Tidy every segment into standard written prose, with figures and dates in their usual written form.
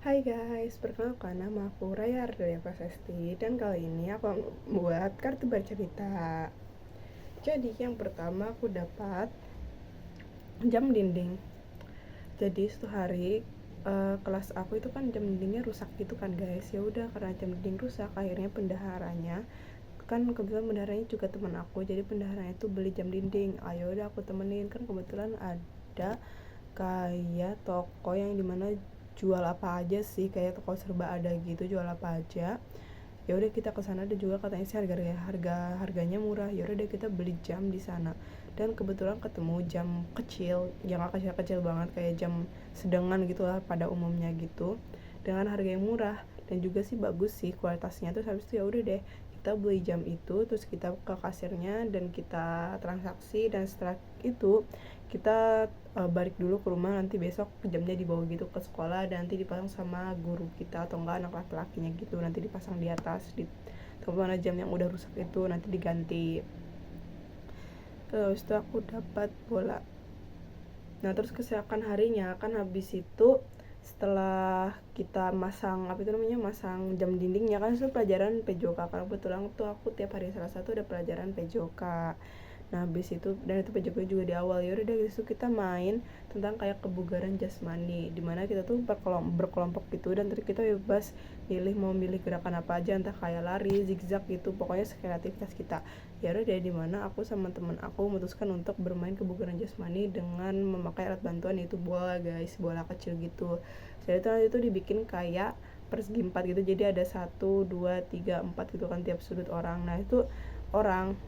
Hai guys, perkenalkan nama aku Raya Ardelia Prasasti dan kali ini aku membuat kartu bercerita. Jadi yang pertama aku dapat jam dinding. Jadi suatu hari kelas aku itu kan jam dindingnya rusak gitu kan guys. Ya udah karena jam dinding rusak akhirnya pendaharanya kan kebetulan bendaharanya juga teman aku, jadi bendaharanya itu beli jam dinding. Ayo udah aku temenin, kan kebetulan ada kayak toko yang dimana jual apa aja sih, kayak toko serba ada gitu, jual apa aja. Ya udah kita ke sana, ada juga katanya sih harganya murah. Ya udah kita beli jam di sana, dan kebetulan ketemu jam kecil, yang gak kecil banget, kayak jam sedengan gitulah pada umumnya gitu, dengan harga yang murah dan juga sih bagus sih kualitasnya. Terus habis itu ya udah deh kita beli jam itu, terus kita ke kasirnya dan kita transaksi, dan setelah itu kita balik dulu ke rumah. Nanti besok jamnya dibawa gitu ke sekolah dan nanti dipasang sama guru kita atau enggak anak laki-lakinya gitu, nanti dipasang di atas di tempat mana jam yang udah rusak itu nanti diganti. Terus itu aku dapat bola. Nah terus keesokan harinya kan habis itu setelah kita masang jam dindingnya kan, itu pelajaran PJOK, karena kebetulan tuh aku tiap hari Selasa tuh ada pelajaran PJOK. Nah habis itu, dan itu PJOK juga di awal. Ya udah dari situ kita main tentang kayak kebugaran jasmani, dimana kita tuh berkelompok gitu, dan terus kita bebas mau milih gerakan apa aja, entah kayak lari, zigzag gitu, pokoknya sekreativitas kita. Ya udah dari dimana aku sama teman aku memutuskan untuk bermain kebugaran jasmani dengan memakai alat bantuan, yaitu bola guys, bola kecil gitu. Jadi itu dibikin kayak persegi 4 gitu, jadi ada 1, 2, 3, 4 gitu kan tiap sudut orang. Nah itu orang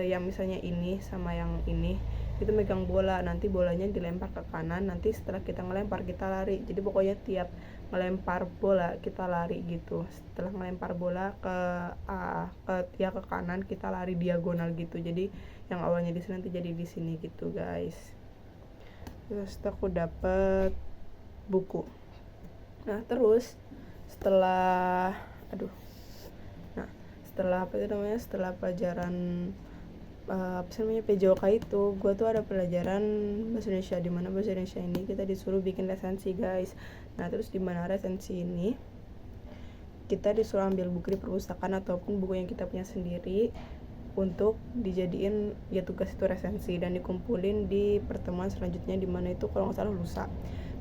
yang misalnya ini sama yang ini itu megang bola, nanti bolanya dilempar ke kanan, nanti setelah kita ngelempar kita lari. Jadi pokoknya tiap ngelempar bola kita lari gitu. Setelah ngelempar bola ke kanan, kita lari diagonal gitu, jadi yang awalnya di sini nanti jadi di sini gitu guys. Terus aku dapet buku. Nah terus setelah aduh nah setelah pelajaran PJOK itu, gue tuh ada pelajaran bahasa Indonesia, di mana bahasa Indonesia ini kita disuruh bikin resensi guys. Nah terus di mana resensi ini kita disuruh ambil buku di perpustakaan ataupun buku yang kita punya sendiri untuk dijadiin ya tugas itu resensi, dan dikumpulin di pertemuan selanjutnya, di mana itu kalau nggak salah lusa.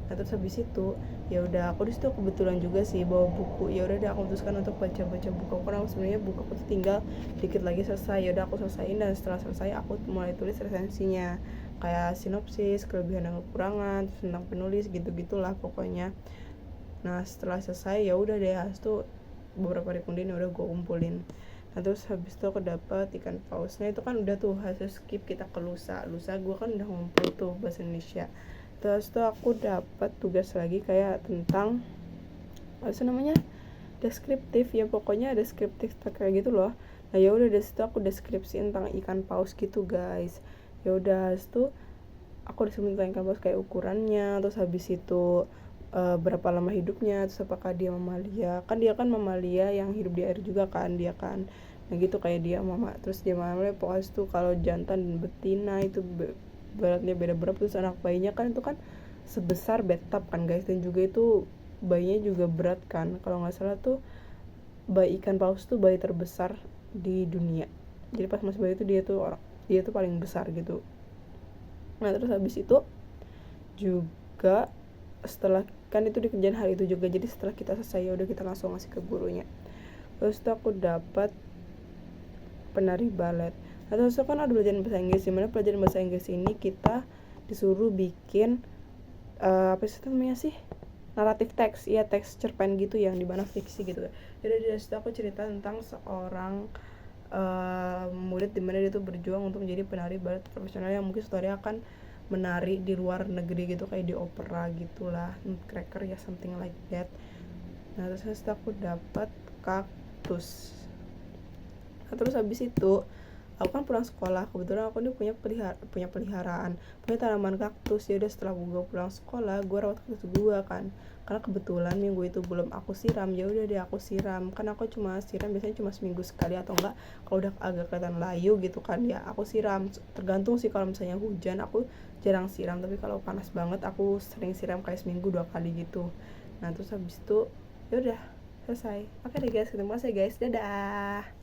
Nah terus habis itu ya udah aku disitu kebetulan juga sih bawa buku. Ya udah deh aku memutuskan untuk baca buku, karena sebenarnya buku aku tuh tinggal dikit lagi selesai. Ya udah aku selesaiin, dan setelah selesai aku mulai tulis resensinya, kayak sinopsis, kelebihan dan kekurangan, tentang penulis gitu gitulah pokoknya. Nah setelah selesai ya udah deh, itu beberapa hari kemudian ya udah gue kumpulin. Nah terus habis itu aku dapat ikan paus. Nah itu kan udah tuh hasil skip kita ke lusa gue kan udah ngumpul tuh bahasa Indonesia. Terus tuh aku dapat tugas lagi kayak tentang apa sih namanya, deskriptif ya, pokoknya deskriptif kayak gitu loh. Nah ya udah dari situ aku deskripsi tentang ikan paus gitu guys. Ya udah itu aku deskripsi tentang ikan paus, kayak ukurannya, terus habis itu berapa lama hidupnya, terus apakah dia mamalia, kan dia kan mamalia yang hidup di air juga kan dia kan. Nah gitu kayak dia mama, terus dia mamalia pokoknya itu kalau jantan dan betina itu beratnya beda berapa, terus anak bayinya kan itu kan sebesar bathtub kan guys, dan juga itu bayinya juga berat kan, kalau nggak salah tuh bayi ikan paus tuh bayi terbesar di dunia. Jadi pas masih bayi itu dia tuh paling besar gitu. Nah terus habis itu juga setelah kan itu dikerjain hari itu juga, jadi setelah kita selesai ya udah kita langsung ngasih ke gurunya. Terus itu aku dapat penari balet. Nah terus itu kan ada pelajaran bahasa Inggris, dimana pelajaran bahasa Inggris ini kita disuruh bikin apa sih namanya sih, naratif teks, ya teks cerpen gitu yang dimana fiksi gitu. Jadi dari situ aku cerita tentang seorang murid dimana dia tuh berjuang untuk menjadi penari balet profesional yang mungkin suatu hari akan menari di luar negeri gitu, kayak di opera gitulah, Nutcracker ya, something like that. Nah terus aku dapat kaktus. Nah terus habis itu aku kan pulang sekolah, kebetulan aku nih punya peliharaan, punya tanaman kaktus. Ya udah setelah gue pulang sekolah gue rawat kaktus gue kan, karena kebetulan minggu itu belum aku siram. Ya udah deh aku siram, kan aku cuma siram biasanya cuma seminggu sekali, atau enggak kalau udah agak kelihatan layu gitu kan ya aku siram. Tergantung sih, kalau misalnya hujan aku jarang siram, tapi kalau panas banget aku sering siram kayak seminggu 2 kali gitu. Nah terus habis itu ya udah selesai. Oke deh guys, ketemu kasih guys, dadah.